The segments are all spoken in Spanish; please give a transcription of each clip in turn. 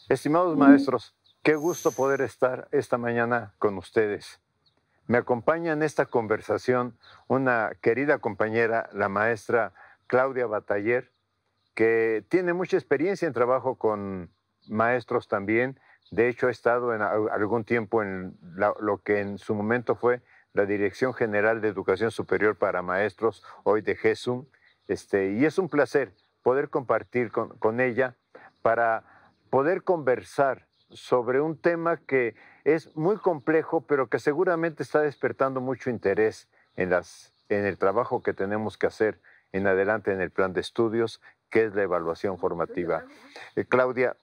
Estimados maestros, qué gusto poder estar esta mañana con ustedes. Me acompaña en esta conversación una querida compañera, la maestra Claudia Bataller, que tiene mucha experiencia en trabajo con maestros también. De hecho, ha estado en algún tiempo en lo que en su momento fue la Dirección General de Educación Superior para Maestros, hoy de GESUM. Y es un placer poder compartir con ella para poder conversar sobre un tema que es muy complejo, pero que seguramente está despertando mucho interés en el trabajo que tenemos que hacer en adelante en el plan de estudios, que es la evaluación formativa. Claudia,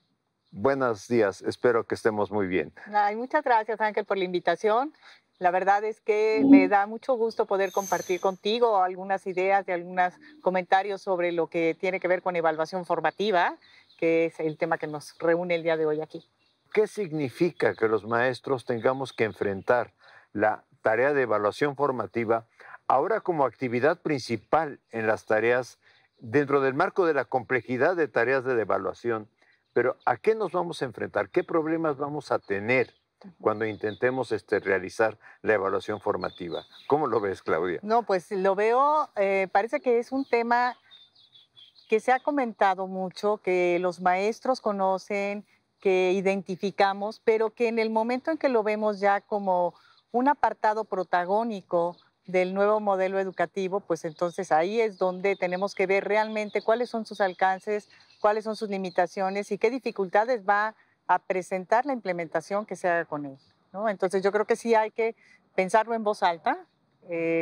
buenos días, espero que estemos muy bien. Ay, muchas gracias, Ángel, por la invitación. La verdad es que me da mucho gusto poder compartir contigo algunas ideas y algunos comentarios sobre lo que tiene que ver con evaluación formativa, que es el tema que nos reúne el día de hoy aquí. ¿Qué significa que los maestros tengamos que enfrentar la tarea de evaluación formativa ahora como actividad principal en las tareas dentro del marco de la complejidad de tareas de evaluación? Pero ¿a qué nos vamos a enfrentar? ¿Qué problemas vamos a tener cuando intentemos realizar la evaluación formativa? ¿Cómo lo ves, Claudia? No, pues lo veo, parece que es un tema que se ha comentado mucho, que los maestros conocen, que identificamos, pero que en el momento en que lo vemos ya como un apartado protagónico del nuevo modelo educativo, pues entonces ahí es donde tenemos que ver realmente cuáles son sus alcances, cuáles son sus limitaciones y qué dificultades va a presentar la implementación que se haga con él, ¿no? Entonces yo creo que sí hay que pensarlo en voz alta,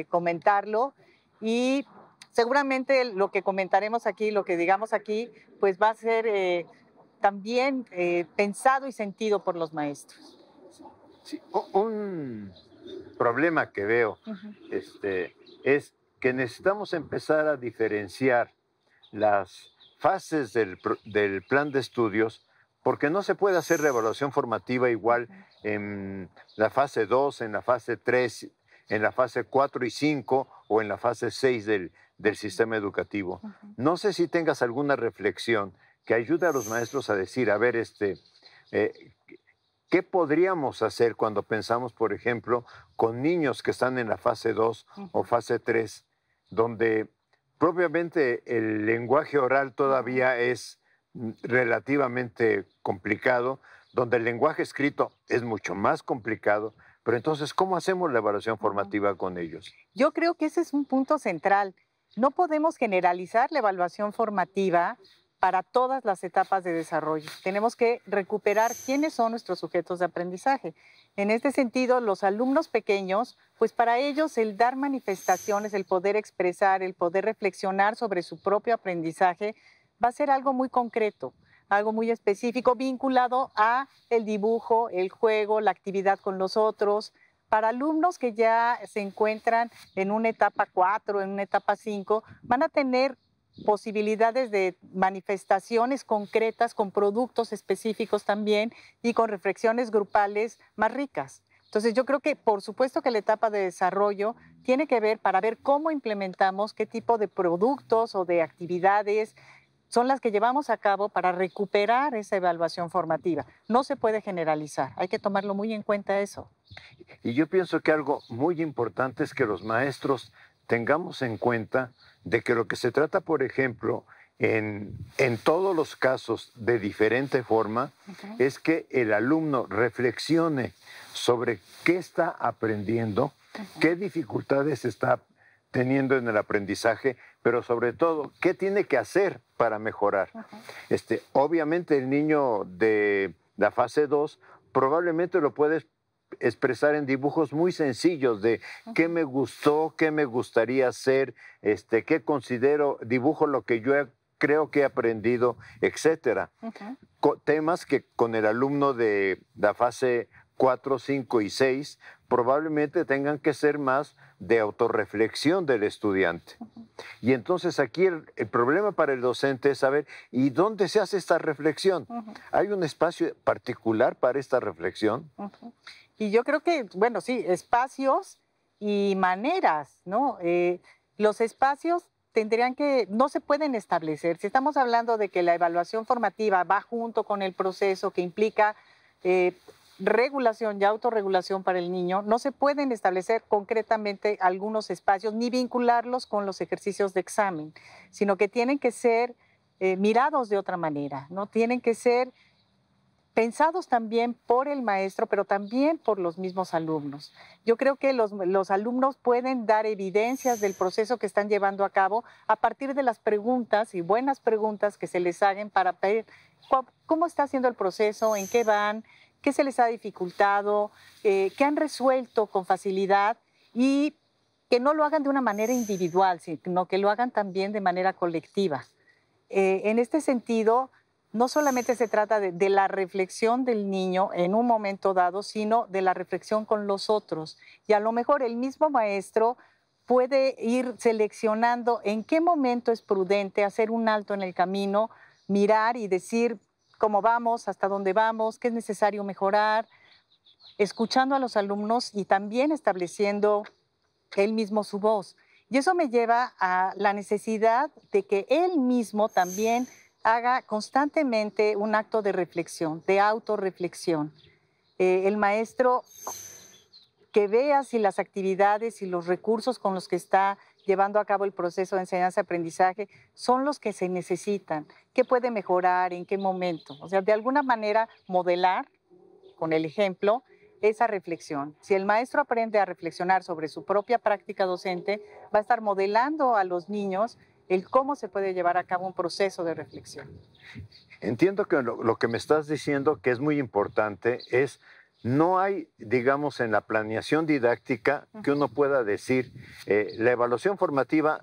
comentarlo y seguramente lo que comentaremos aquí, lo que digamos aquí, pues va a ser también pensado y sentido por los maestros. Sí, un problema que veo Ujú. es que necesitamos empezar a diferenciar las fases del plan de estudios, porque no se puede hacer la evaluación formativa igual en la fase 2, en la fase 3, en la fase 4 y 5 o en la fase 6 del sistema educativo. Ujú. No sé si tengas alguna reflexión que ayude a los maestros a decir, a ver, eh, ¿qué podríamos hacer cuando pensamos, por ejemplo, con niños que están en la fase 2 o Ujú. fase 3, donde propiamente el lenguaje oral Ujú. todavía es relativamente complicado, donde el lenguaje escrito es mucho más complicado, pero entonces, ¿cómo hacemos la evaluación Ujú. formativa con ellos? Yo creo que ese es un punto central. No podemos generalizar la evaluación formativa para todas las etapas de desarrollo. Tenemos que recuperar quiénes son nuestros sujetos de aprendizaje. En este sentido, los alumnos pequeños, pues para ellos el dar manifestaciones, el poder expresar, el poder reflexionar sobre su propio aprendizaje, va a ser algo muy concreto, algo muy específico, vinculado a el dibujo, el juego, la actividad con los otros. Para alumnos que ya se encuentran en una etapa 4, en una etapa 5, van a tener posibilidades de manifestaciones concretas con productos específicos también y con reflexiones grupales más ricas. Entonces yo creo que por supuesto que la etapa de desarrollo tiene que ver para ver cómo implementamos qué tipo de productos o de actividades son las que llevamos a cabo para recuperar esa evaluación formativa. No se puede generalizar, hay que tomarlo muy en cuenta eso. Y yo pienso que algo muy importante es que los maestros tengamos en cuenta de que lo que se trata, por ejemplo, en todos los casos de diferente forma, Ujú. es que el alumno reflexione sobre qué está aprendiendo, qué dificultades está teniendo en el aprendizaje, pero sobre todo, qué tiene que hacer para mejorar. Ujú. Obviamente el niño de la fase 2 probablemente lo puede expresar en dibujos muy sencillos de qué Ujú. me gustó, qué me gustaría hacer, qué considero, dibujo lo que creo que he aprendido, etcétera. Ujú. Temas que con el alumno de la fase 4, 5 y 6 probablemente tengan que ser más de autorreflexión del estudiante. Y entonces aquí el problema para el docente es saber, ¿y dónde se hace esta reflexión? Ujú. ¿Hay un espacio particular para esta reflexión? Ujú. Y yo creo que, bueno, sí, espacios y maneras, ¿no? Los espacios no se pueden establecer. Si estamos hablando de que la evaluación formativa va junto con el proceso que implica regulación y autorregulación para el niño, no se pueden establecer concretamente algunos espacios ni vincularlos con los ejercicios de examen, sino que tienen que ser mirados de otra manera, ¿no? Tienen que ser pensados también por el maestro, pero también por los mismos alumnos. Yo creo que los alumnos pueden dar evidencias del proceso que están llevando a cabo a partir de las preguntas y buenas preguntas que se les hagan para ver cómo está haciendo el proceso, en qué van, qué se les ha dificultado, qué han resuelto con facilidad y que no lo hagan de una manera individual, sino que lo hagan también de manera colectiva. En este sentido, no solamente se trata de la reflexión del niño en un momento dado, sino de la reflexión con los otros. Y a lo mejor el mismo maestro puede ir seleccionando en qué momento es prudente hacer un alto en el camino, mirar y decir cómo vamos, hasta dónde vamos, qué es necesario mejorar, escuchando a los alumnos y también estableciendo él mismo su voz. Y eso me lleva a la necesidad de que él mismo también haga constantemente un acto de reflexión, de autorreflexión. El maestro que vea si las actividades y los recursos con los que está llevando a cabo el proceso de enseñanza-aprendizaje son los que se necesitan, qué puede mejorar, en qué momento. O sea, de alguna manera modelar con el ejemplo esa reflexión. Si el maestro aprende a reflexionar sobre su propia práctica docente, va a estar modelando a los niños el cómo se puede llevar a cabo un proceso de reflexión. Entiendo que lo que me estás diciendo, que es muy importante, es no hay, digamos, en la planeación didáctica que uno pueda decir, la evaluación formativa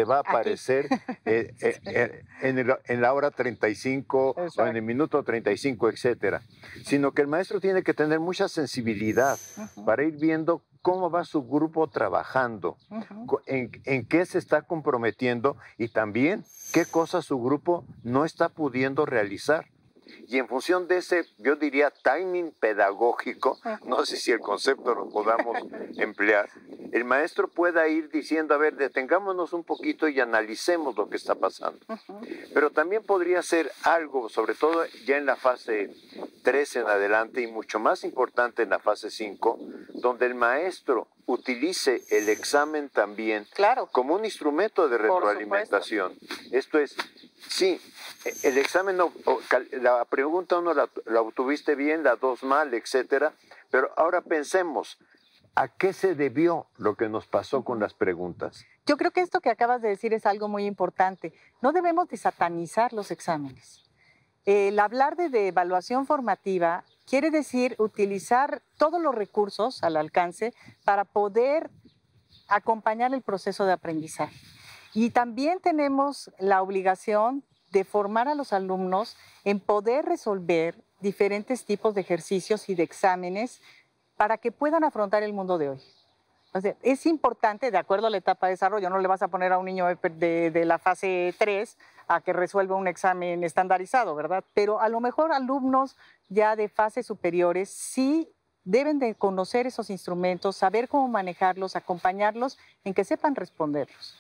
va a aparecer en la hora 35 o en el minuto 35, etcétera. Sino que el maestro tiene que tener mucha sensibilidad para ir viendo cómo va su grupo trabajando, en qué se está comprometiendo y también qué cosas su grupo no está pudiendo realizar. Y en función de ese, yo diría, timing pedagógico, no sé si el concepto lo podamos emplear, el maestro pueda ir diciendo, a ver, detengámonos un poquito y analicemos lo que está pasando. Pero también podría ser algo, sobre todo ya en la fase 3 en adelante y mucho más importante en la fase 5, donde el maestro utilice el examen también como un instrumento de retroalimentación. Esto es, sí, el examen, la pregunta 1 la obtuviste bien, la 2 mal, etcétera, pero ahora pensemos, ¿a qué se debió lo que nos pasó con las preguntas? Yo creo que esto que acabas de decir es algo muy importante. No debemos de satanizar los exámenes. El hablar de evaluación formativa quiere decir utilizar todos los recursos al alcance para poder acompañar el proceso de aprendizaje. Y también tenemos la obligación de formar a los alumnos en poder resolver diferentes tipos de ejercicios y de exámenes para que puedan afrontar el mundo de hoy. O sea, es importante, de acuerdo a la etapa de desarrollo, no le vas a poner a un niño de la fase 3 a que resuelva un examen estandarizado, ¿verdad? Pero a lo mejor alumnos ya de fases superiores sí deben de conocer esos instrumentos, saber cómo manejarlos, acompañarlos en que sepan responderlos.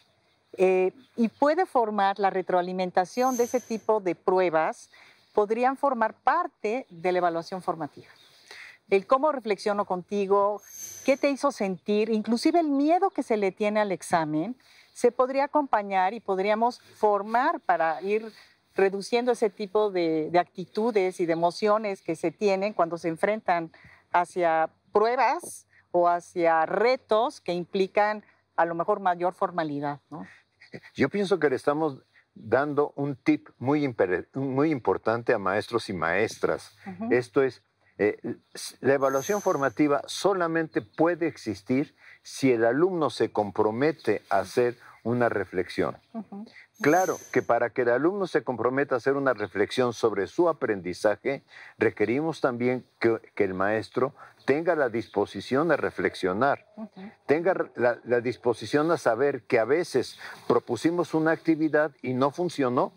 Y puede formar la retroalimentación de ese tipo de pruebas, podrían formar parte de la evaluación formativa. El cómo reflexiono contigo, qué te hizo sentir, inclusive el miedo que se le tiene al examen, se podría acompañar y podríamos formar para ir reduciendo ese tipo de actitudes y de emociones que se tienen cuando se enfrentan hacia pruebas o hacia retos que implican a lo mejor mayor formalidad, ¿no? Yo pienso que le estamos dando un tip muy importante a maestros y maestras. Esto es, la evaluación formativa solamente puede existir si el alumno se compromete a hacer una reflexión. Claro que para que el alumno se comprometa a hacer una reflexión sobre su aprendizaje, requerimos también que el maestro tenga la disposición a reflexionar, tenga la disposición a saber que a veces propusimos una actividad y no funcionó,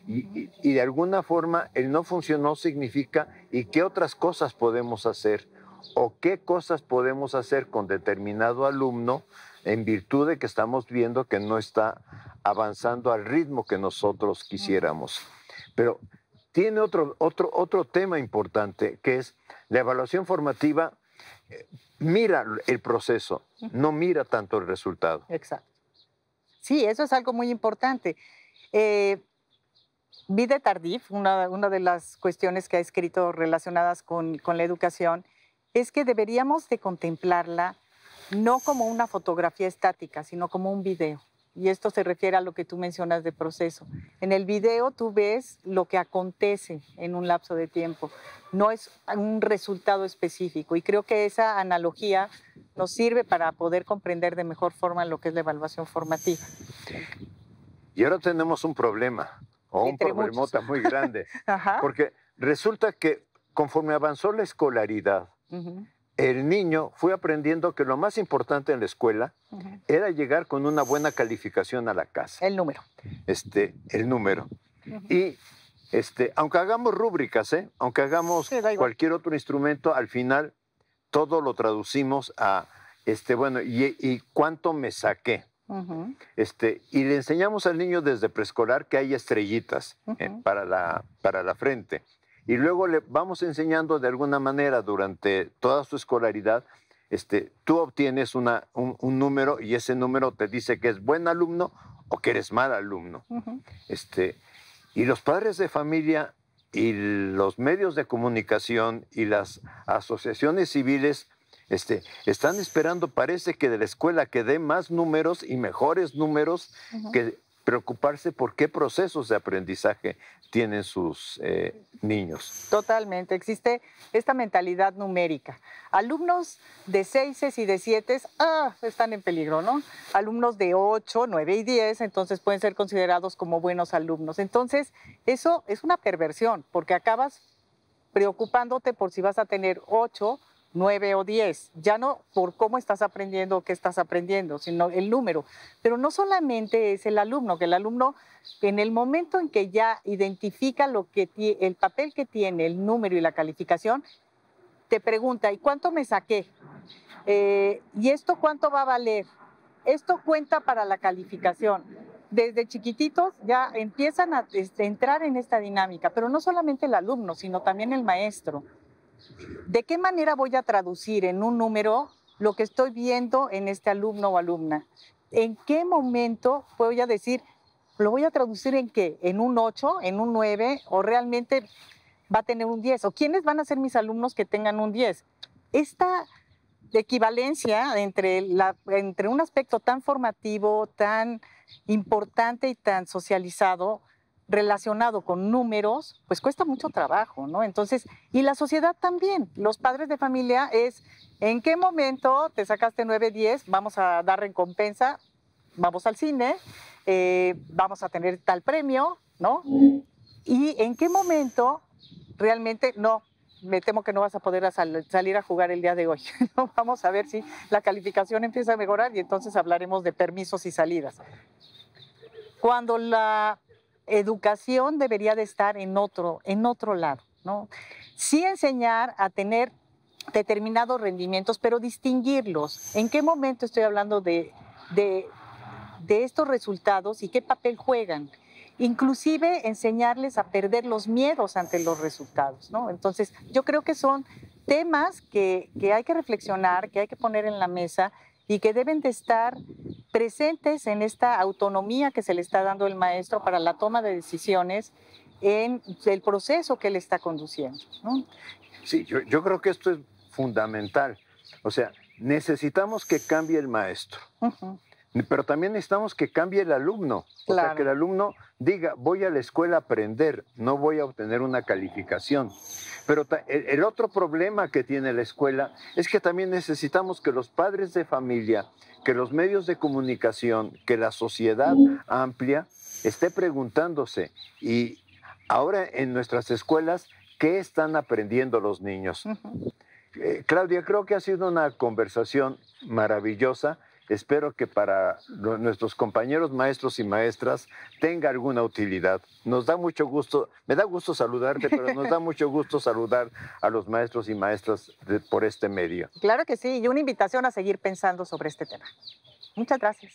y de alguna forma el no funcionó significa ¿y qué otras cosas podemos hacer? ¿O qué cosas podemos hacer con determinado alumno en virtud de que estamos viendo que no está avanzando al ritmo que nosotros quisiéramos. Pero tiene otro tema importante, que es la evaluación formativa. Mira el proceso, no mira tanto el resultado. Exacto. Sí, eso es algo muy importante. Vide Tardif, una de las cuestiones que ha escrito relacionadas con la educación, es que deberíamos de contemplarla no como una fotografía estática, sino como un video. Y esto se refiere a lo que tú mencionas de proceso. En el video tú ves lo que acontece en un lapso de tiempo, no es un resultado específico. Y creo que esa analogía nos sirve para poder comprender de mejor forma lo que es la evaluación formativa. Y ahora tenemos un problema, o un problemota muy grande, porque resulta que conforme avanzó la escolaridad, el niño fue aprendiendo que lo más importante en la escuela era llegar con una buena calificación a la casa. El número. El número. Y aunque hagamos rúbricas, aunque hagamos cualquier otro instrumento, al final todo lo traducimos a, bueno, ¿y cuánto me saqué? Y le enseñamos al niño desde preescolar que hay estrellitas para la frente. Y luego le vamos enseñando de alguna manera durante toda su escolaridad, tú obtienes un número y ese número te dice que es buen alumno o que eres mal alumno. Y los padres de familia y los medios de comunicación y las asociaciones civiles están esperando, parece que de la escuela que dé más números y mejores números, que preocuparse por qué procesos de aprendizaje tienen sus niños. Totalmente, existe esta mentalidad numérica. Alumnos de 6 y de 7 están en peligro, ¿no? Alumnos de 8, 9 y 10, entonces pueden ser considerados como buenos alumnos. Entonces, eso es una perversión, porque acabas preocupándote por si vas a tener 8, 9 o 10, ya no por cómo estás aprendiendo o qué estás aprendiendo, sino el número. Pero no solamente es el alumno, que el alumno en el momento en que ya identifica el papel que tiene el número y la calificación, te pregunta, ¿y cuánto me saqué? ¿Y esto cuánto va a valer? Esto cuenta para la calificación. Desde chiquititos ya empiezan a entrar en esta dinámica, pero no solamente el alumno, sino también el maestro. ¿De qué manera voy a traducir en un número lo que estoy viendo en este alumno o alumna? ¿En qué momento voy a decir, lo voy a traducir en qué? ¿En un 8, en un 9 o realmente va a tener un 10? ¿O quiénes van a ser mis alumnos que tengan un 10? Esta equivalencia entre un aspecto tan formativo, tan importante y tan socializado, relacionado con números, pues cuesta mucho trabajo, ¿no? Entonces, y la sociedad también, los padres de familia es, ¿en qué momento te sacaste 9, 10? Vamos a dar recompensa, vamos al cine, vamos a tener tal premio, ¿no? Y ¿en qué momento realmente no? Me temo que no vas a poder salir a jugar el día de hoy. ¿No? Vamos a ver si la calificación empieza a mejorar y entonces hablaremos de permisos y salidas. Cuando la educación debería de estar en otro lado, ¿no? Sí enseñar a tener determinados rendimientos, pero distinguirlos. ¿En qué momento estoy hablando de estos resultados y qué papel juegan? Inclusive enseñarles a perder los miedos ante los resultados, ¿no? Entonces, yo creo que son temas que hay que reflexionar, que hay que poner en la mesa y que deben de estar presentes en esta autonomía que se le está dando el maestro para la toma de decisiones en el proceso que él está conduciendo, ¿no? Sí, yo creo que esto es fundamental. O sea, necesitamos que cambie el maestro. Pero también necesitamos que cambie el alumno. O sea, que el alumno diga, voy a la escuela a aprender, no voy a obtener una calificación. Pero el otro problema que tiene la escuela es que también necesitamos que los padres de familia, que los medios de comunicación, que la sociedad amplia esté preguntándose. Y ahora en nuestras escuelas, ¿qué están aprendiendo los niños? Claudia, creo que ha sido una conversación maravillosa. Espero que para nuestros compañeros maestros y maestras tenga alguna utilidad. Nos da mucho gusto, me da gusto saludarte, pero nos da mucho gusto saludar a los maestros y maestras por este medio. Claro que sí, y una invitación a seguir pensando sobre este tema. Muchas gracias.